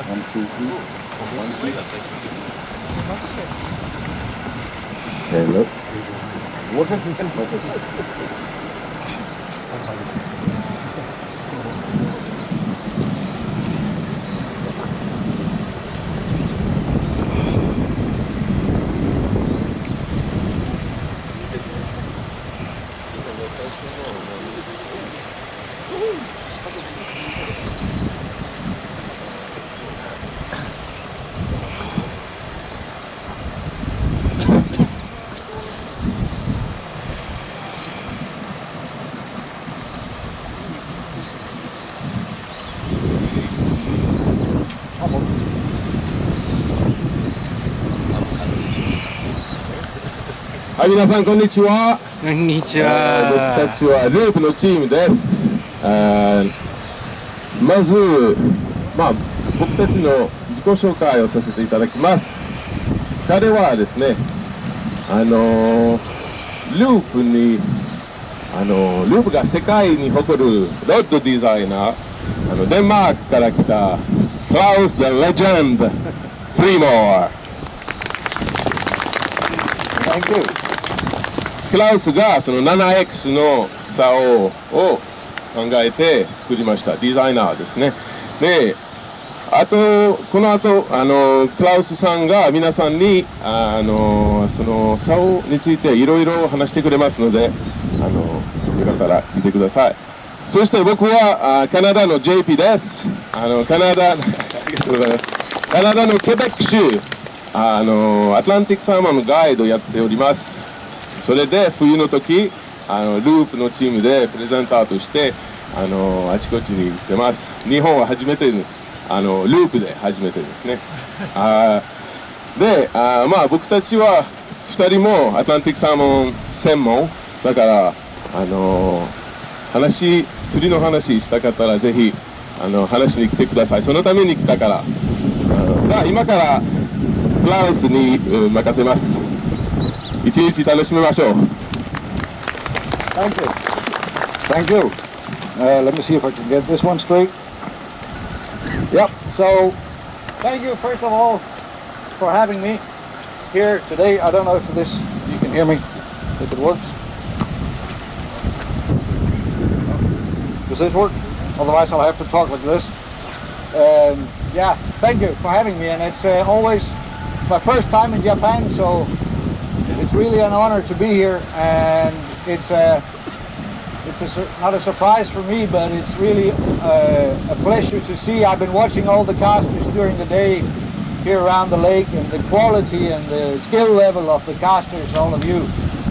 One, two, three. One, two. Hello. What have you done?はい、皆さんこんにちは。こんにちは。僕たちはループのチームです。まず、僕たちの自己紹介をさせていただきます。彼はですね、ループが世界に誇るロッドデザイナー、デンマークから来たクラウス・the Legend フリーモア。Thank you. クラウスがその 7X の竿を考えて作りました。デザイナーですね。で、この後、クラウスさんが皆さんに、その竿についていろいろ話してくれますので、よかったら聞いてください。そして僕はカナダの JP です。ありがとうございます。カナダのケベック州、アトランティックサーマーのガイドをやっております。それで冬の時、ループのチームでプレゼンターとして、あちこちに行ってます。日本は初めてです。ループで初めてですね。で、僕たちは2人もアトランティックサーモン専門だから、釣りの話したかったらぜひ話に来てください。そのために来たから。今からクラウスに任せます。一日楽しみましょう。Thank you. Thank you. Let me see if I can get this one straight. Yep. So, thank you first of all for having me here today. I don't know if you can hear me, if it works. Does this work? Otherwise I'll have to talk like this. Yeah, thank you for having me, and it's always my first time in Japan, so it's really an honor to be here, and it's not a surprise for me, but it's really a pleasure to see. I've been watching all the casters during the day here around the lake, and the quality and the skill level of the casters, all of you,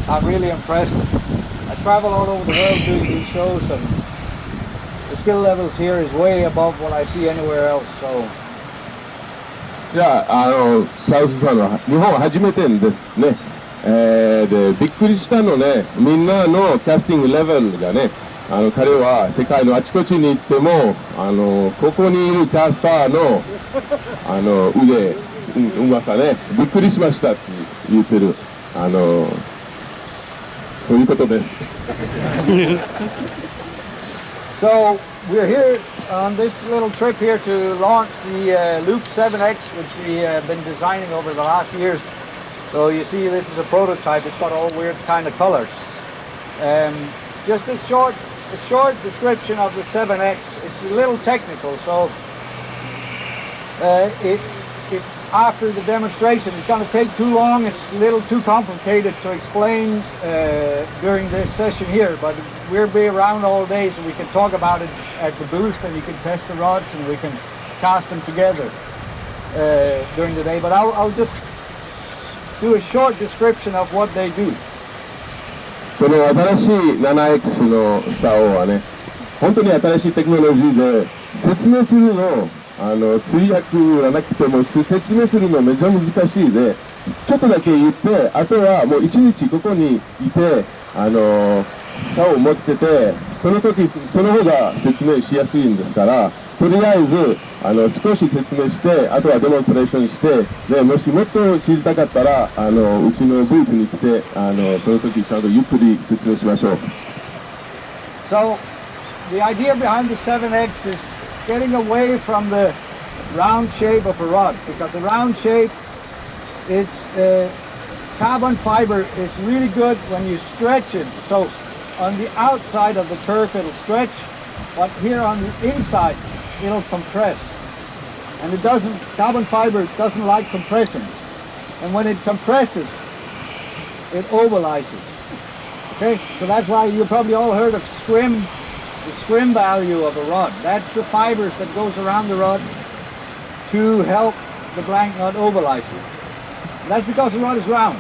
I'm really impressed. I travel all over the world doing these shows, and the skill levels here is way above what I see anywhere else. So. じゃあ、クラウスさんは日本は初めてですね。でびっくりしたのね、みんなのキャスティングレベルがね、彼は世界のあちこちに行ってもここにいるキャスターのうまさね、びっくりしましたって言ってる、そういうことです。So we're here on this little trip here to launch the Loop 7X, which we have been designing over the last years. So you see this is a prototype. It's got all weird kind of colors. Just a short description of the 7X. It's a little technical, so after the demonstration it's going to take too long. It's a little too complicated to explain during this session here, but we'll be around all day so we can talk about it at the booth, and you can test the rods and we can cast them together during the day. But I'll just do a short description of what they do. その新しい 7X の竿はね、本当に新しいテクノロジーで説明するの通訳がなくても説明するのめっちゃ難しいで、ちょっとだけ言って、あとはもう一日ここにいて竿を持ってて、その時その方が説明しやすいんですから、とりあえず少し説明して、あとはデモンストレーションして、でもしもっと知りたかったらうちのブースに来てその時ちゃんとゆっくり説明しましょう。So the idea behind the 7X is getting away from the round shape of a rod, because the round shape, it's carbon fiber is really good when you stretch it. So on the outside of the curve it'll stretch, but here on the inside it'll compress. And carbon fiber doesn't like compressing. And when it compresses, it ovalizes. Okay, so that's why you probably all heard of scrim, the scrim value of a rod. That's the fibers that goes around the rod to help the blank not ovalize it. And that's because the rod is round.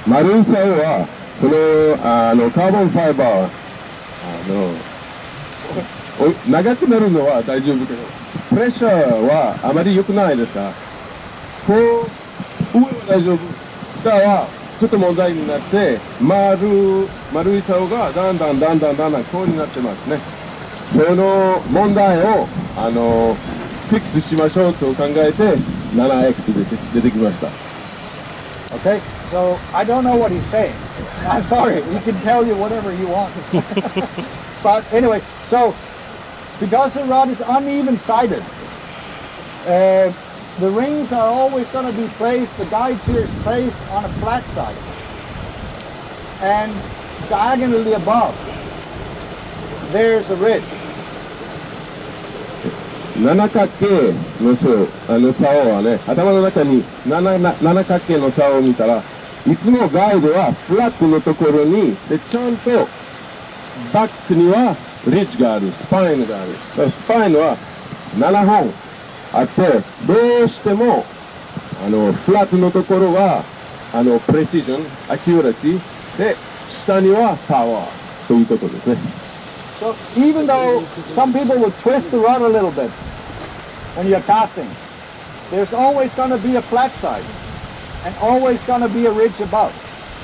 丸い竿はそのカーボンファイバー長くなるのは大丈夫けどプレッシャーはあまり良くないですからこう上は大丈夫下はちょっと問題になって丸い竿がだんだんこうになってますねその問題をフィックスしましょうと考えて 7X 出てきました Okay, so I don't know what he's saying. I'm sorry, he can tell you whatever he wants. But anyway, so because the rod is uneven-sided, the rings are always going to be placed, the guides here is placed on a flat side. And diagonally above, there's a ridge. 七角形の竿はね、頭の中に七角形の竿を見たら、いつもガイドはフラットのところに、でちゃんとバックにはリッジがある、スパインがある。スパインは7本あって、どうしてもフラットのところはプレシジョン、アキュラシーで、下にはパワーということですね。So even though some people will twist the rod a little bit when you're casting, there's always going to be a flat side and always going to be a ridge above.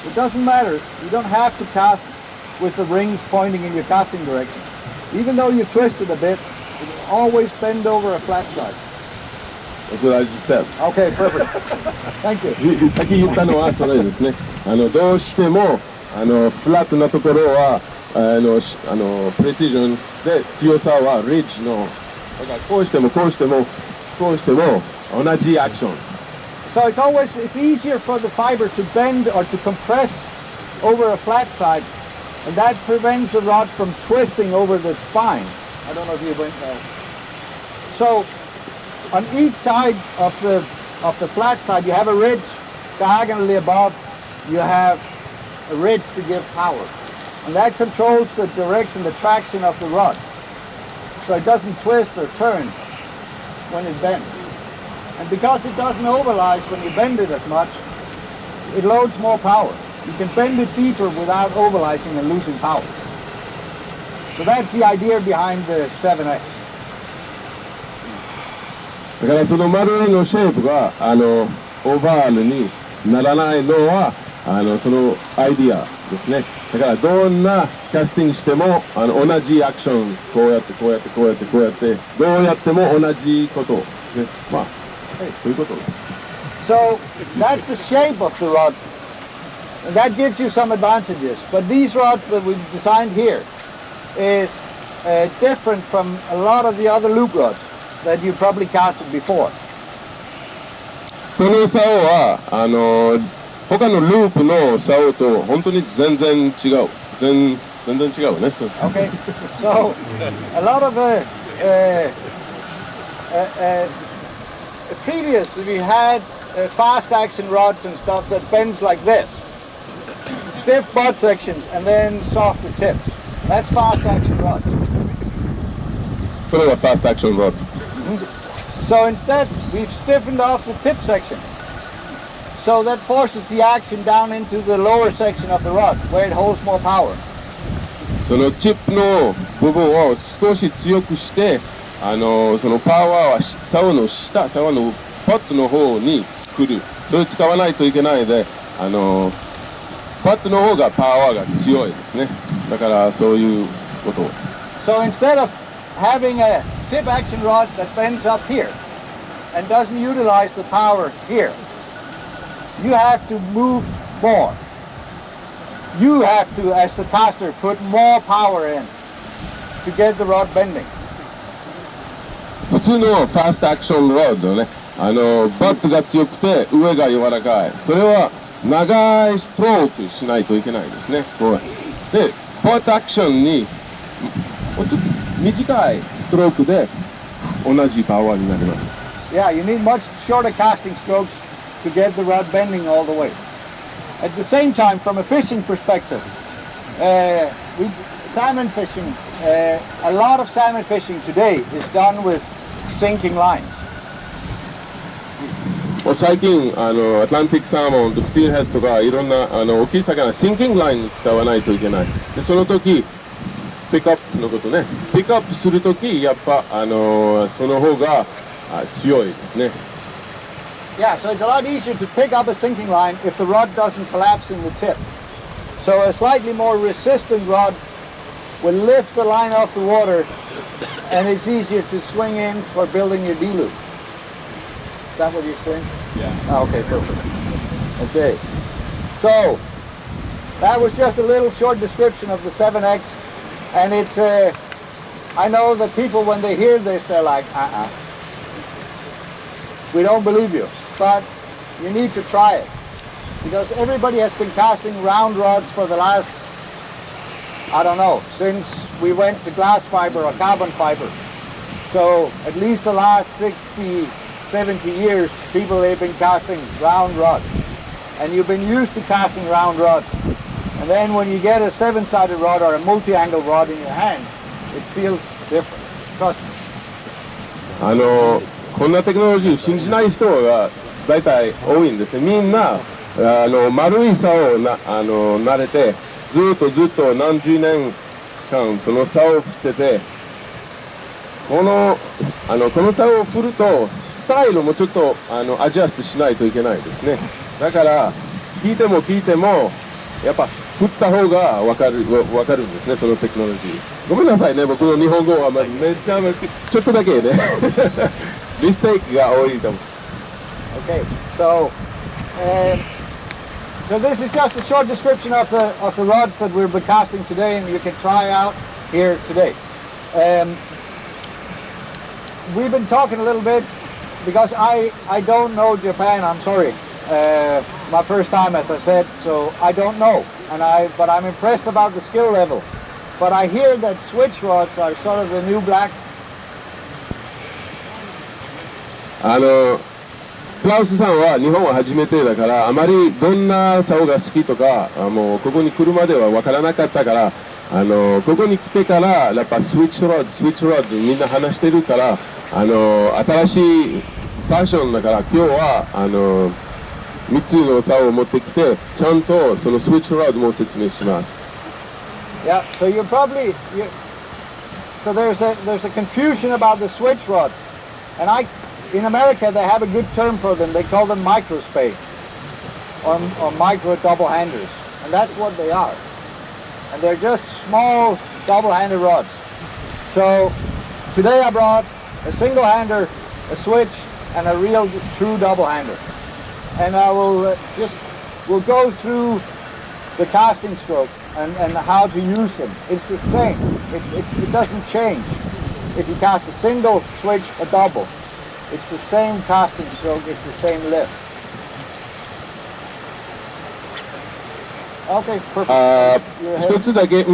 It doesn't matter. You don't have to cast with the rings pointing in your casting direction. Even though you twist it a bit, it will always bend over a flat side. That's what I just said. Okay, perfect. Thank you. 先言ったのはそれですね。どうしてもフラットなところはプレシジョンで強さはリッジのだからこうしてもこうしてもこうしても同じアクション So it's easier for the fiber to bend or to compress over a flat side and that prevents the rod from twisting over the spine. I don't know if you went there. So on each side of the flat side you have a ridge diagonally above you have a ridge to give power. And that controls the direction, the traction of the rod. So it doesn't twist or turn when it bends. And because it doesn't ovalize when you bend it as much, it loads more power. You can bend it deeper without ovalizing and losing power. So that's the idea behind the 7X. だからその丸のシェイプがオーバールにならないのはそのアイディアですね。だからどんなキャスティングしても同じアクションこうやってこうやってこうやってこうやってどうやっても同じことねまあそういうことです。So that's the shape of the rod. That gives you some advantages. But these rods that we've designed here is different from a lot of the other loop rods that you probably casted before. この竿は他のループの竿と本当に全然違う。全然違うね。Okay. So a lot of previous we had fast action rods and stuff that bends like this. Stiff butt sections and then softer tips. That's fast action rods. これは fast action rod. So instead we've stiffened off the tip section. So that forces the action down into the lower section of the rod, where it holds more power. そのチップの部分を少し強くして、そのパワーは竿の下、竿のパッドの方に来る。それを使わないといけないので、パッドの方がパワーが強いですね。だからそういうことを。So instead of having a tip action rod that bends up here and doesn't utilize the power here, you have to move more. You have to, as the caster, put more power in to get the rod bending. 普通のファーストアクションロードね、バットが強くて上が柔らかい。それは長いストロークしないといけないですね。こうで、バットアクションにもうちょっと短いストロークで同じパワーになります。Yeah, you need much shorter casting strokes to get the rod bending all the way. At the same time, from a fishing perspective, salmon fishing, a lot of salmon fishing today is done with sinking lines. 最近アトランティックサーモンとスティールヘッドがいろんな大きい魚シンキングラインに使わないといけない。でその時ピックアップのことね、ピックアップする時やっぱその方が強いですね。Yeah, so it's a lot easier to pick up a sinking line if the rod doesn't collapse in the tip. So a slightly more resistant rod will lift the line off the water, and it's easier to swing in for building your D-loop. Is that what you're saying? Yeah. Okay, perfect. Okay. So, that was just a little short description of the 7X, and it's, I know that people when they hear this, they're like, we don't believe you, but you need to try it. Because everybody has been casting round rods for the last, I don't know, since we went to glass fiber or carbon fiber. So at least the last 60, 70 years, people have been casting round rods. And you've been used to casting round rods. And then when you get a 7-sided rod or a multi-angle rod in your hand, it feels different. Trust me. こんなテクノロジー信じない人が大体多いんですね。みんな丸い竿を慣れてずっと何十年間その竿を振ってて、この竿を振るとスタイルもちょっとアジャストしないといけないですね。だから聞いてもやっぱ振った方が分かるんですね、そのテクノロジー。ごめんなさいね、僕の日本語はめっちゃちょっとだけねミステイクが多いと思う。Okay, so this is just a short description of the rods that we'll be casting today, and you can try out here today. We've been talking a little bit because I don't know Japan. I'm sorry, my first time, as I said, so I don't know, but I'm impressed about the skill level. But I hear that switch rods are sort of the new black. クラウスさんは日本は初めてだからあまりどんな竿が好きとかもうここに来るまでは分からなかったから、ここに来てからやっぱスイッチロッドみんな話してるから新しいファッションだから今日は3つの竿を持ってきてちゃんとそのスイッチロッドも説明します。Yeah, so so there's a confusion about the switch rods, and in America, they have a good term for them. They call them microspay or micro double-handers. And that's what they are. And they're just small double-handed rods. So today I brought a single-hander, a switch, and a real true double-hander. And I will we'll go through the casting stroke and how to use them. It's the same. It doesn't change. If you cast a single, switch, a double. It's the same casting stroke, it's the same lift. Okay, perfect. 一つだけ、一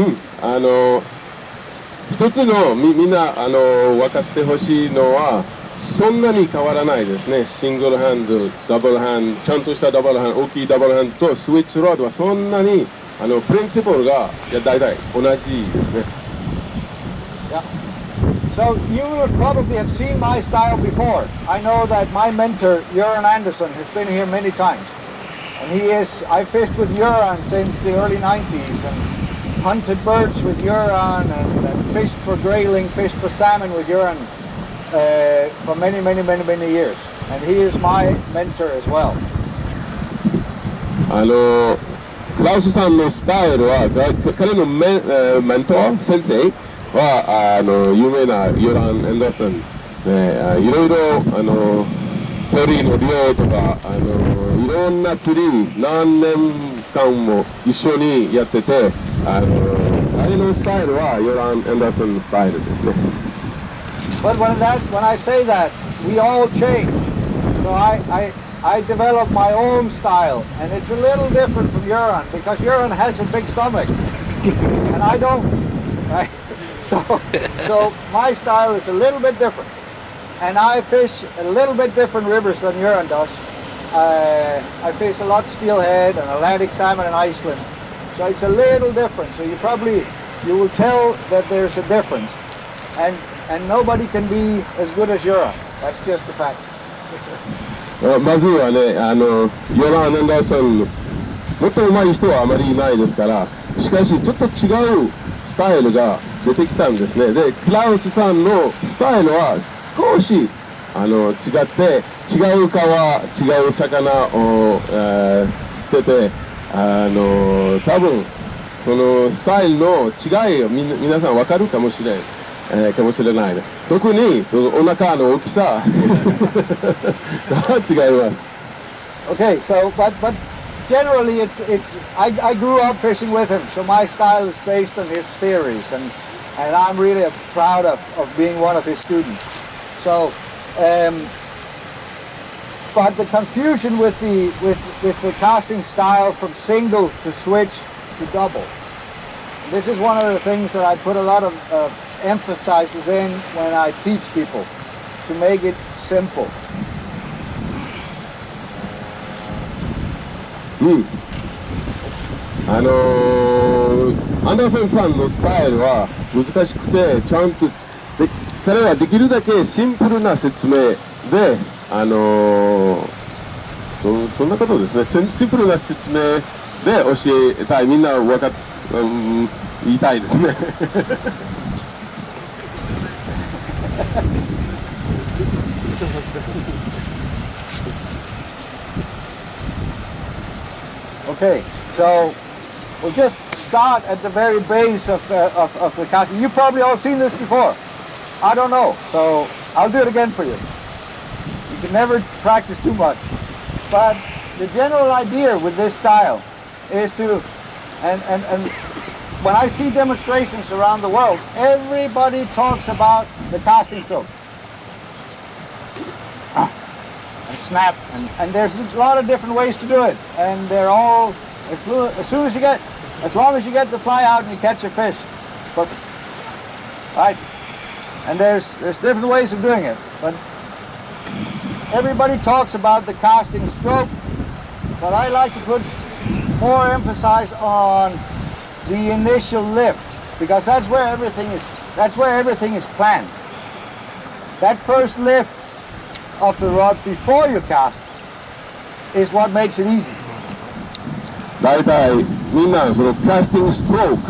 つのみんな分かってほしいのはそんなに変わらないですね。シングルハンド、ダブルハンド、ちゃんとしたダブルハンド、大きいダブルハンドとスイッチロードはそんなにプリンシプルが大体同じですね。Yeah. So you would probably have seen my style before. I know that my mentor, Göran Andersson, has been here many times. And I fished with Göran since the early 90s and hunted birds with Göran and fished for grayling, fished for salmon with Göran for many, many, many, many years. And he is my mentor as well. クラウスさんのスタイルは彼のメントー先生は有名なヨラン・エンダーソンでいろいろ鳥の漁とかいろんな釣り何年間も一緒にやってて彼のスタイルはヨラン・エンダーソンのスタイルですね。But when I say that, we all change. So I develop my own style, and it's a little different from Göran because Göran has a big stomach, and I don't. Right? So my style is a little bit different, and I fish a little bit different rivers than Göran does. I fish a lot of steelhead and Atlantic salmon in Iceland, so it's a little different. So you will tell that there's a difference, and nobody can be as good as Göran. That's just a fact. まずはね、ヨラン・アンダーソン、もっと上手い人はあまりいないですから、しかしちょっと違うスタイルが出てきたんですね。で、クラウスさんのスタイルは少し違って、違う川、違う魚を、釣ってて、多分そのスタイルの違いを皆さん分かるかもしれないね。特にお腹の大きさが違います。Okay, so but generally I grew up fishing with him, so my style is based on his theories, and I'm really proud of being one of his students. So, but the confusion with the casting style from single to switch to double. This is one of the things that I put a lot of emphasizes in when I teach people to make it simple. アンダーソンさんのスタイルは難しくて、ちゃんと彼はできるだけシンプルな説明で、そんなことですね。シンプルな説明で教えたい。みんな言いたいですね。Okay, so we'll just start at the very base of the casting. You've probably all seen this before. I don't know, so I'll do it again for you. You can never practice too much. But the general idea with this style is to, and when I see demonstrations around the world, everybody talks about the casting stroke. And snap, and there's a lot of different ways to do it, and they're all, as long as you get the fly out and you catch a fish, perfect. Right? And there's different ways of doing it, but everybody talks about the casting stroke, but I like to put more emphasis on the initial lift, because that's where everything is planned. That first lift of the rod before you cast is what makes it easy. 大体みんなそのキャスティングストローク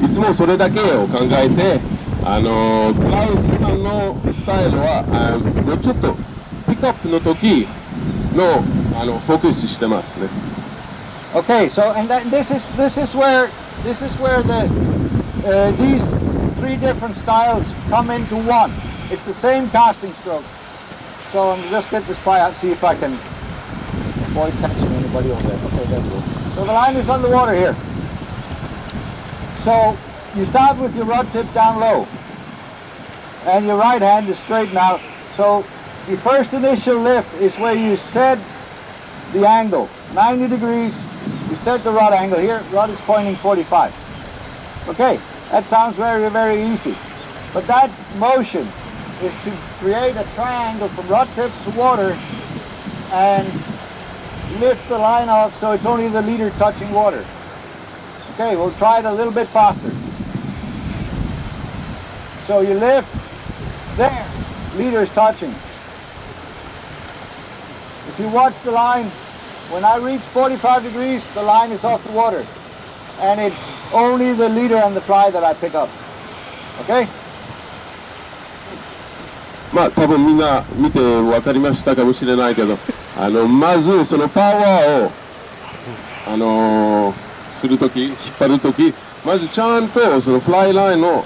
といつもそれだけを考えて、クラウスさんのスタイルはもうちょっとピックアップの時のフォーカスしてますね。Okay, so and this is where these three different styles come into one. It's the same casting stroke. So I'm just get this fly out, see if I can avoid catching anybody over there. Okay, that's good. So the line is on the water here. So you start with your rod tip down low, and your right hand is straightened out. So the first initial lift is where you set the angle, 90 degrees. You set the rod angle here. Rod is pointing 45. Okay, that sounds very, very easy. But that motion is to create a triangle from rod tip to water and lift the line up so it's only the leader touching water. Okay, we'll try it a little bit faster. So you lift, there, leader is touching. If you watch the line, when I reach 45 degrees, the line is off the water. And it's only the leader and the fly that I pick up. Okay? まあ多分みんな見て分かりましたかもしれないけど、まずそのパワーをするとき、引っ張るとき、まずちゃんとそのフライラインを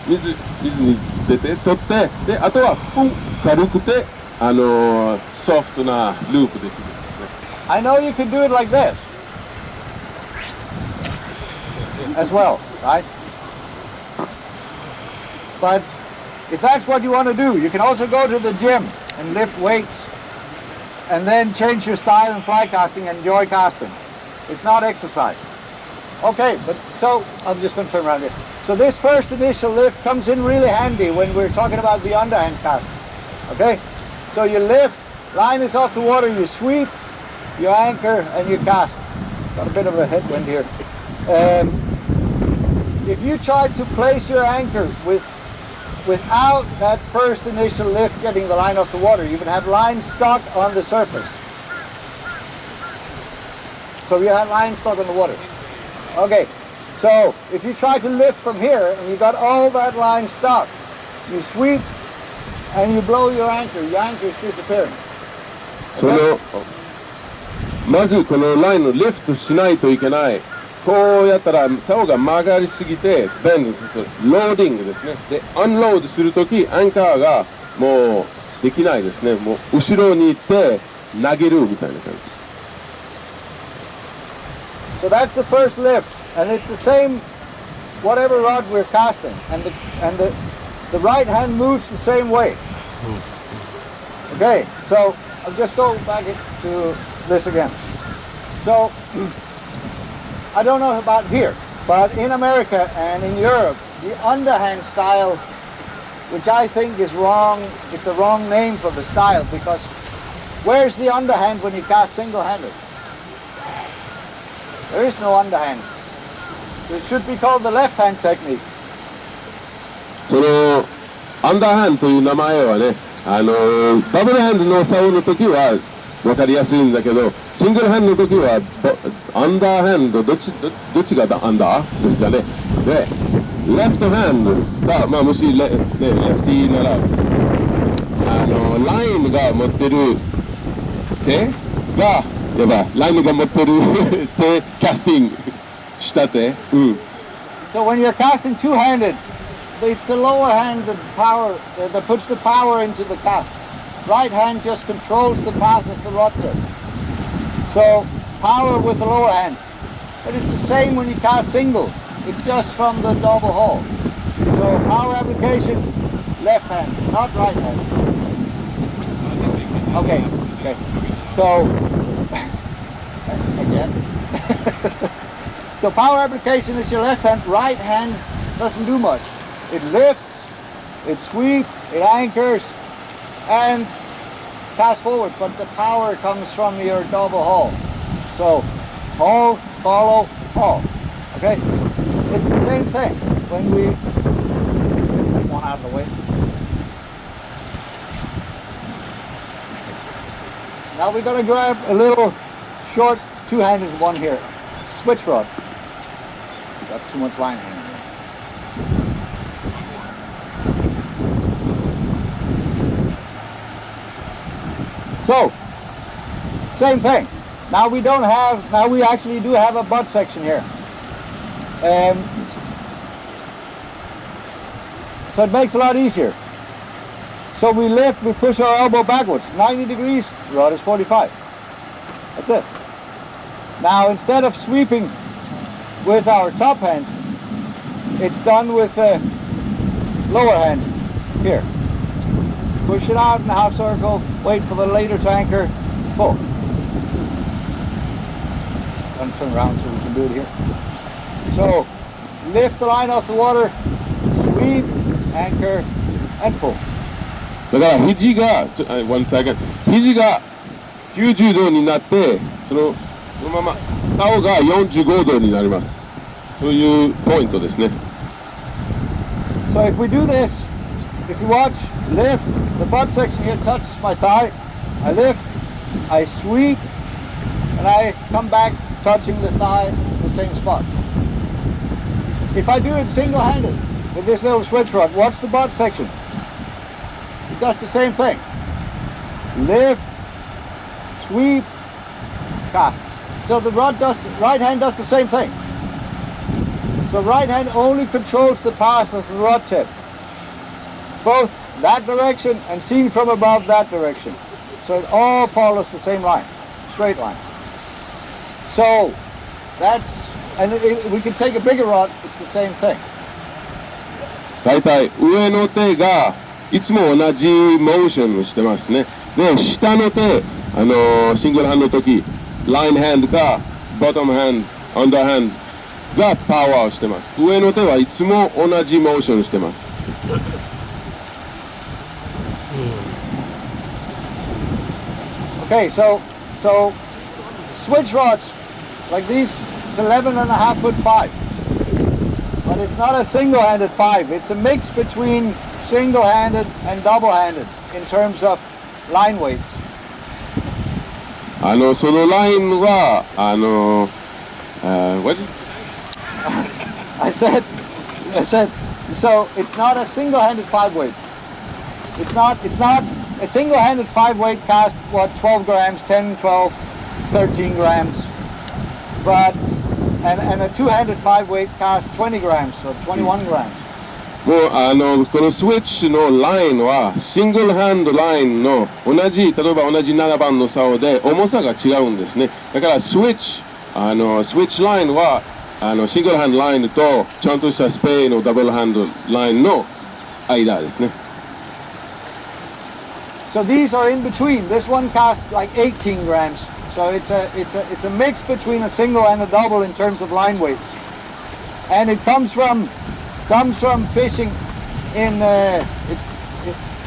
水に出て取って、であとは軽くてソフトなループできる。I know you can do it like this as well, right? But if that's what you want to do, you can also go to the gym and lift weights and then change your style in fly casting and enjoy casting. It's not exercise. Okay, but so I'm just going to turn around here. So this first initial lift comes in really handy when we're talking about the underhand casting. Okay, so you lift, line is off the water, you sweep, you anchor, and you cast. Got a bit of a headwind here. If you tried to place your anchor without that first initial lift getting the line off the water, you would have line stuck on the surface. So you have line stuck on the water. Okay, so if you try to lift from here and you got all that line stuck, you sweep and you blow your anchor is disappearing. そのまずこのラインのリフトしないといけない。こうやったら竿が曲がりすぎてベンドする。ローディングですね。で、アンロードするときアンカーがもうできないですね。もう後ろに行って投げるみたいな感じ。So that's the first lift, and it's the same whatever rod we're casting, and the right hand moves the same way. Okay, so I'll just go back to this again. So I don't know about here, but in America and in Europe, the underhand style, which I think is wrong, it's a wrong name for the style, because where's the underhand when you cast single-handed? There is no underhand. It should be called the left-hand technique. そのアンダーハンドという名前はね、ダブルハンドの竿の時は分かりやすいんだけど、シングルハンドの時はアンダーハンドどっちがアンダーですかね。で、レフトハンドがもしレフティーならラインが持ってる手がやばい、ラインが持ってる手キャスティングした手。So when you're casting two-handed, it's the lower hand that puts the power into the cast. Right hand just controls the path of the rod tip. So power with the lower hand. But it's the same when you cast single. It's just from the double haul. So power application, left hand, not right hand. Okay. So again. So power application is your left hand. Right hand doesn't do much. It lifts, it sweeps, it anchors, and cast forward, but the power comes from your double haul. So, haul, follow, haul. Okay? It's the same thing when we get one out of the way. Now we're going to grab a little short two-handed one here. Switch rod. Got too much line here. So, same thing. Now we actually do have a butt section here. So it makes it a lot easier. So we lift, we push our elbow backwards. 90 degrees, rod is 45. That's it. Now instead of sweeping with our top hand, it's done with the lower hand here. Push it out in a half circle, wait for the leader to anchor, pull. I'm going to turn around so we can do it here. So, lift the line off the water, sweep, anchor, and pull. だから肘が、one second、肘が90度になって、そのまま竿が45度になります。そういうポイントですね。So if we do this, if you watch, lift, the butt section here touches my thigh, I lift, I sweep, and I come back touching the thigh in the same spot. If I do it single-handed with this little switch rod, watch the butt section. It does the same thing. Lift, sweep, cast. So the right hand does the same thing. So right hand only controls the path of the rod tip. Both that direction and seen from above that direction. So it all follows the same line, straight line. So that's, and we can take a bigger rod, it's the same thing. だいたい上の手がいつも同じモーションをしてますね。で、下の手、シングルハンドの時、ラインハンドか、ボトムハンド、アンダーハンドがパワーをしてます。上の手はいつも同じモーションをしてます。Okay, so switch rods like these, it's 11.5 foot 5. But it's not a single-handed 5. It's a mix between single-handed and double-handed in terms of line weights. そのラインはwhat did I said, so it's not a single-handed 5 weight. It's not a single-handed 5 weight costs what, 12 grams, 10, 12, 13 grams. But and a two-handed 5 weight costs 20 grams, so 21 grams. もうこのスイッチのラインはシングルハンドラインの例えば同じ7番の竿で重さが違うんですね。だからスイッチラインはシングルハンドラインとちゃんとしたスペインのダブルハンドラインの間ですね。So these are in between. This one costs like 18 grams. So it's a mix between a single and a double in terms of line weights. And it comes from fishing in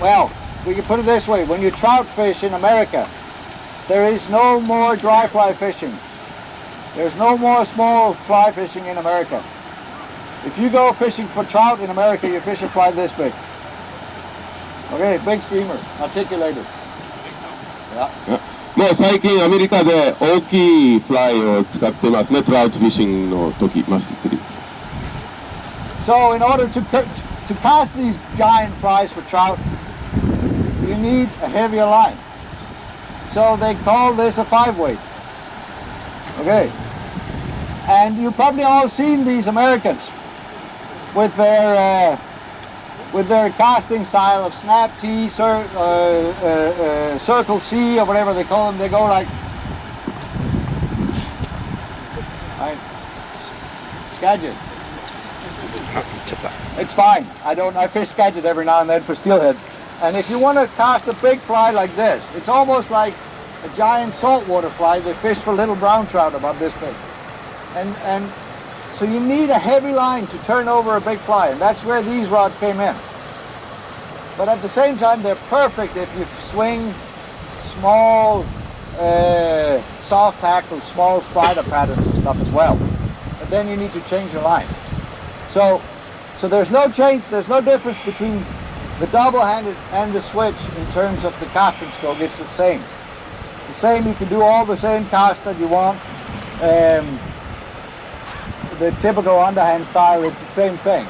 well, we can put it this way: when you trout fish in America, there is no more dry fly fishing. There's no more small fly fishing in America. If you go fishing for trout in America, you fish a fly this big. Okay, big streamer, articulated. Yeah. もう最近アメリカで大きいフライを使ってますね。トラウトフィッシングの時、マス釣り。So in order to cast these giant flies for trout, you need a heavier line. So they call this a 5 weight. Okay. And you've probably all seen these Americans with their casting style of snap T, circle C, or whatever they call them. They go like Skagit. It's fine. I fish Skagit every now and then for steelhead. And if you want to cast a big fly like this, it's almost like a giant saltwater fly. They fish for little brown trout about this big. And so you need a heavy line to turn over a big fly, and that's where these rods came in. But at the same time, they're perfect if you swing small, soft tackle, small spider patterns and stuff as well. But then you need to change your line. So there's no change, there's no difference between the double-handed and the switch in terms of the casting stroke. It's the same. The same, you can do all the same casts that you want. The typical underhand style is the same thing.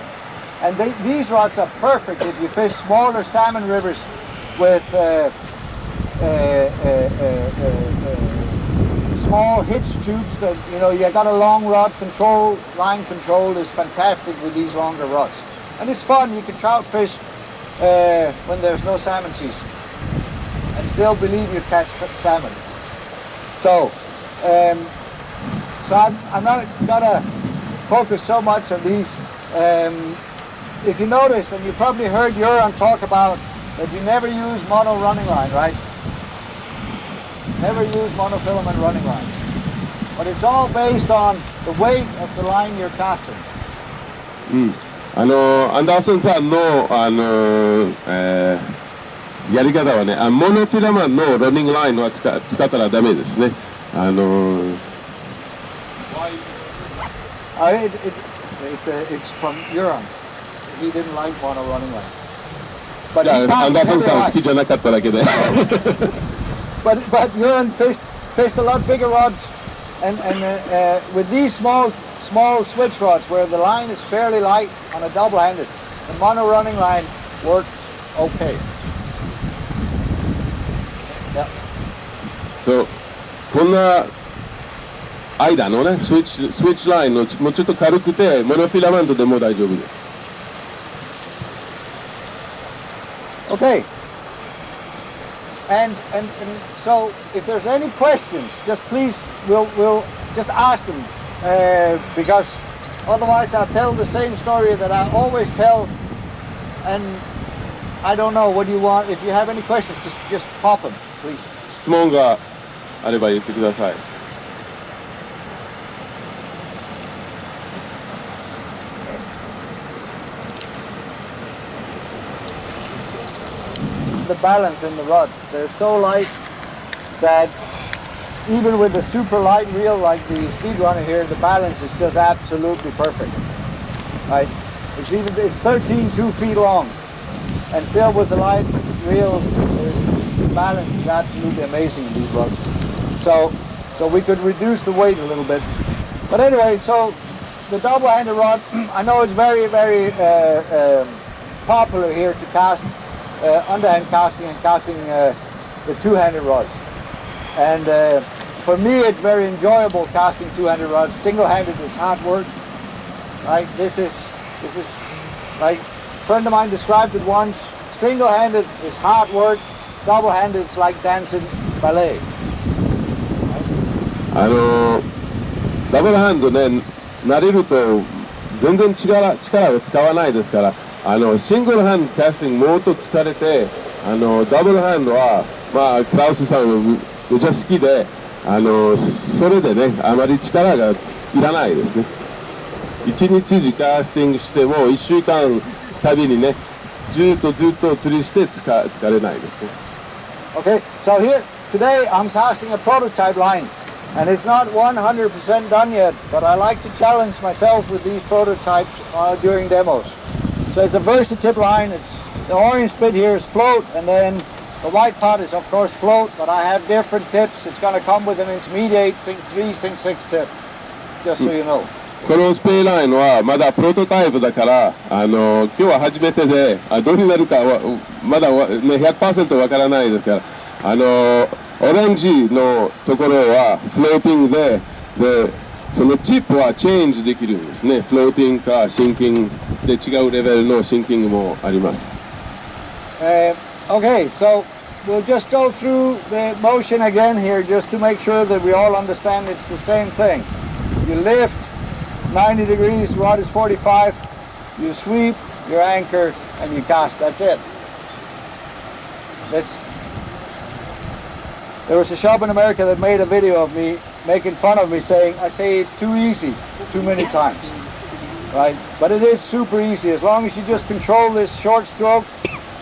And these rods are perfect if you fish smaller salmon rivers with small hitch tubes that, you got a long rod control, line control is fantastic with these longer rods. And it's fun, you can trout fish when there's no salmon season and still believe you catch salmon. So I'm not gonna focus so much on these. If you notice, and you probably heard Göran talk about that you never use mono running line, right? Never use monofilament running lines. But it's all based on the weight of the line you're casting. アンダーソンさんの、やり方はね、モノフィラマンのランニングラインは使ったらダメですね。It's from Göran. He didn't like mono running lines. But アンダーソンさん好きじゃなかっただけで。But Göran fished a lot bigger rods, and with these small switch rods where the line is fairly light on a double-handed, the mono running line worked okay. Yeah. So こんな間のねスイッチラインのもうちょっと軽くてモノフィラメントでも大丈夫です。Okay. And so if there's any questions, just please we'll just ask them, because otherwise I'll tell the same story that I always tell and I don't know, what do you want? If you have any questions, just pop them, please. 質問があれば言ってください。The balance in the rods. They're so light that even with the super light reel like the Speedrunner here, the balance is just absolutely perfect. Right? It's 13 2 feet long, and still with the light reel, the balance is absolutely amazing in these rods. So we could reduce the weight a little bit. But anyway, so the double-handed rod, I know it's very, very popular here to cast underhand casting and casting the two-handed rods. And for me, it's very enjoyable casting two-handed rods. Single-handed is hard work. Right? This is like a friend of mine described it once. Single-handed is hard work. Double-handed is like dancing ballet. ダブルハンドね、慣れると全然力を使わないですから、シングルハンドキャスティングもっと疲れて、ダブルハンドは、まあ、クラウスさんもめちゃ好きで、それでね、あまり力がいらないですね。一日中キャスティングしても、1週間たびにね、ずっと釣りして疲れないですね。Okay, so here, today I'm casting a prototype line. And it's not 100% done yet, but I like to challenge myself with these prototypes during demos. So it's a Versatip line. It's the orange bit here is float, and then the white part is of course float, but I have different tips. It's going to come with an intermediate Sync 3, Sync 6 tip, just so you know. このスペイラインはまだプロトタイプだから、今日は初めてで、どうになるかはまだ、ね、100% わからないですから、オレンジのところはフローティングで、そのチップはチェンジできるんですね。フローティングかシンキングで違うレベルのシンキングもあります。Okay, so we'll just go through the motion again here just to make sure that we all understand it's the same thing. You lift 90 degrees, rod is 45, you sweep, your anchor, and you cast. That's it. There was a shop in America that made a video of me making fun of me saying, I say it's too easy too many times. Right? But it is super easy as long as you just control this short stroke,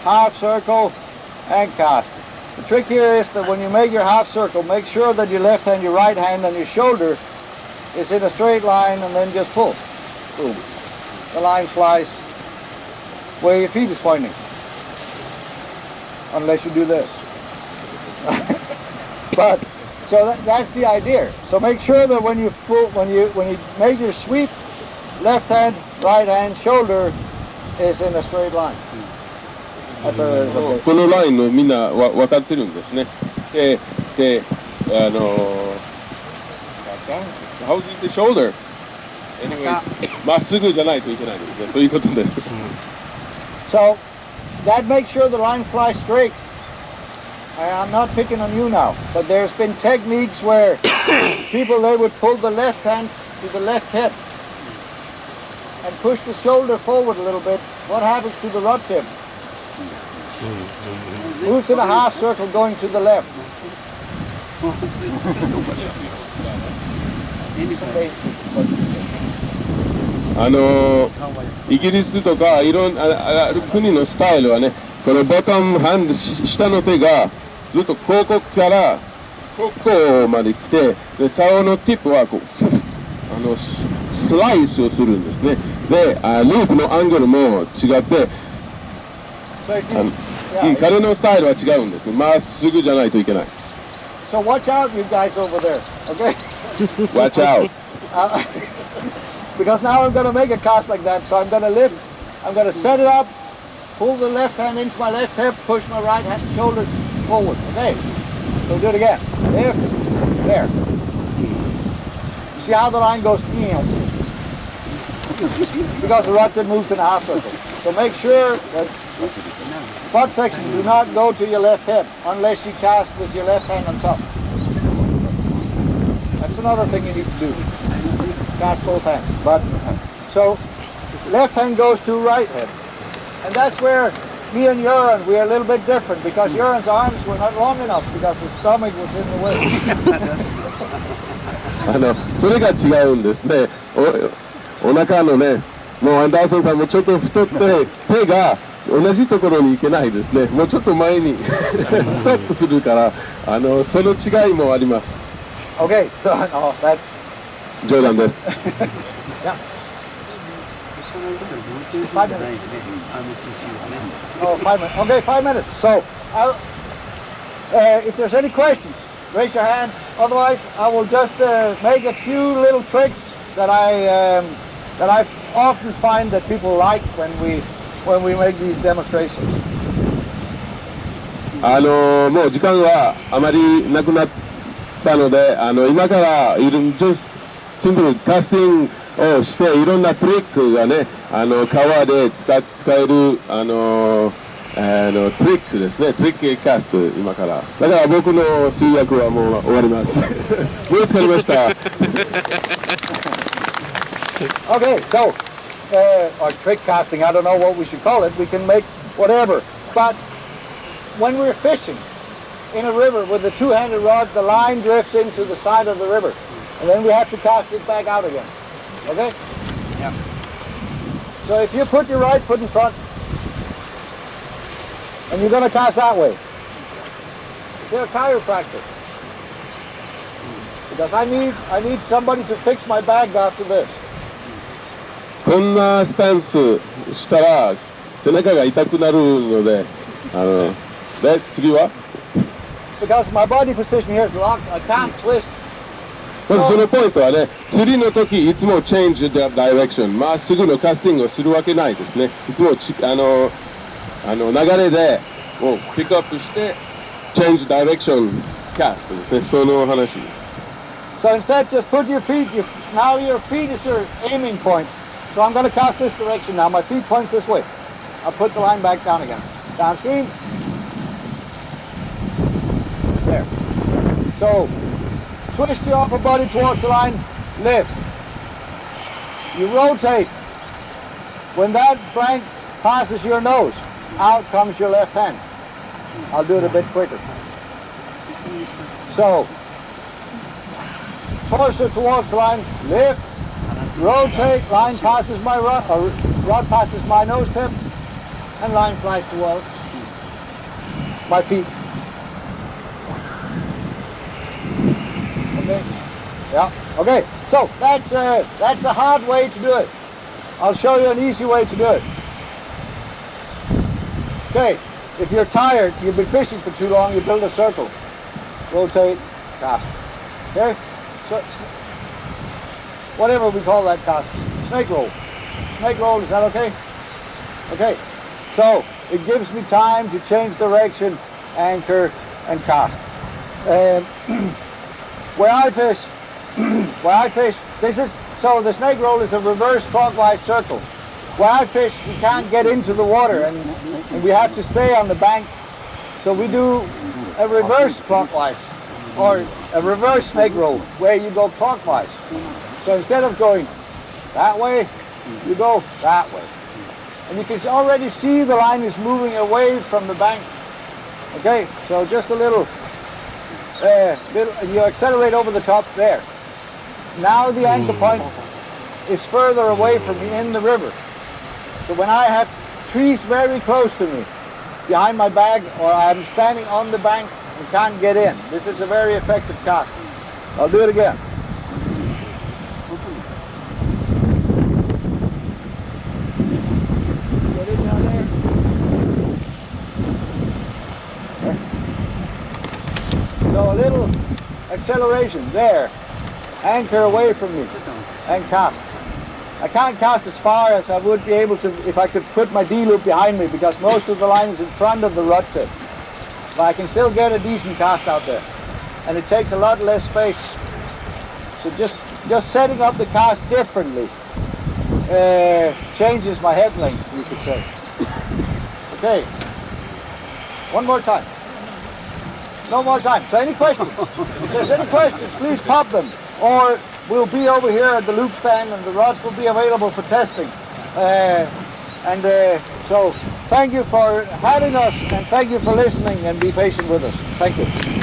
half circle, and cast. The trick here is that when you make your half circle, make sure that your left hand, your right hand, and your shoulder is in a straight line, and then just pull. Boom. The line flies where your feet is pointing. Unless you do this. But so that's the idea. So make sure that when you make your sweep, left hand, right hand, shoulder is in a straight line. That's okay. このラインのみんな分かってるんですね。で、How is the shoulder? Anyway, まっすぐじゃないといけないですね。そういうことです。So that makes sure the line flies straight. I'm not picking on you now, but there's been techniques where people, they would pull the left hand to the left hip and push the shoulder forward a little bit. What happens to the rod tip? Moves in a half circle going to the left. Okay. イギリスとかいろんな国のスタイルはね、このボトムハンド下の手がずっと広告からここまで来て、で竿のティップはこうスライスをするんですね。でループのアングルも違って、彼のスタイルは違うんですね。まっすぐじゃないといけない。So watch out, you guys over there. Okay. Watch out. Because now I'm going to make a cast like that. So I'm going to lift. I'm going to set it up. Pull the left hand into my left hip, push my right hand shoulder forward. Okay, so do it again. Lift, there. You see how the line goes? Because the rod tip moves in a half circle. So make sure that butt section do not go to your left hip unless you cast with your left hand on top. That's another thing you need to do. Cast both hands. But so left hand goes to right hip. And that's where me and Göran, we are a little bit different because Göran's arms were not long enough because his stomach was in the way. それが違うんですね。お腹のね、もうアンダーソンさんもちょっと太って手が同じところに行けないですね。もうちょっと前にストップするからその違いもあります。Okay, so no, that's 冗談です。yeah. 5 minutes. Oh, 5 minutes. Okay, 5 minutes. So, if there's any questions, raise your hand. Otherwise, I will just make a few little tricks that I often find that people like when we make these demonstrations. もう時間はあまりなくなったので、今からシンプルキャスティングをしていろんなトリックがね、川で使えるトリックですね、トリックキャスト今から。だから僕の通訳はもう終わります。もう疲れました。Okay, so, or trick casting, I don't know what we should call it. We can make whatever. But when we're fishing in a river with a two-handed rod, the line drifts into the side of the river. And then we have to cast it back out again. Okay? Yeah. So if you put your right foot in front, and you're going to cast that way, you're a chiropractor. Because I need somebody to fix my bag after this. こんなスタンスしたら背中が痛くなるので、で次は Because my body position here is locked, I can't twist. まずそのポイントはね、釣りの時いつも change the direction、まっすぐのキャスティングをするわけないですね。いつも流れでもうピックアップして change direction cast ですね。その話。So instead, just put your feet. Now your feet is your aiming point. So I'm going to cast this direction now. My feet points this way. I'll put the line back down again. Downstream. There. So twist your upper body towards the line. Lift. You rotate. When that blank passes your nose, out comes your left hand. I'll do it a bit quicker. So, torso towards the line, lift, rotate, line passes my rod passes my nose tip, and line flies towards my feet. Okay? Yeah. Okay. So that's the hard way to do it. I'll show you an easy way to do it. Okay. If you're tired, you've been fishing for too long, you build a circle. Rotate, cast. Okay? So, whatever we call that cast. Snake roll. Snake roll, is that okay? Okay. So, it gives me time to change direction, anchor, and cast. Where I fish, so the snake roll is a reverse clockwise circle. Where I fish, we can't get into the water and we have to stay on the bank. So we do a reverse clockwise or a reverse snake roll where you go clockwise. So instead of going that way, you go that way. And you can already see the line is moving away from the bank. Okay, so just a little, you accelerate over the top there. Now the anchor point is further away from me in the river. So when I have trees very close to me, behind my bag, or I'm standing on the bank and can't get in, this is a very effective cast. I'll do it again. Get in down there. Okay. So a little acceleration there. Anchor away from me and cast. I can't cast as far as I would be able to if I could put my D-loop behind me because most of the line is in front of the rod tip. But I can still get a decent cast out there. And it takes a lot less space. So just setting up the cast differently changes my head length, you could say. Okay. One more time. No more time. So any questions? If there's any questions, please pop them. Or we'll be over here at the loop stand and the rods will be available for testing. So thank you for having us, and thank you for listening, and be patient with us. Thank you.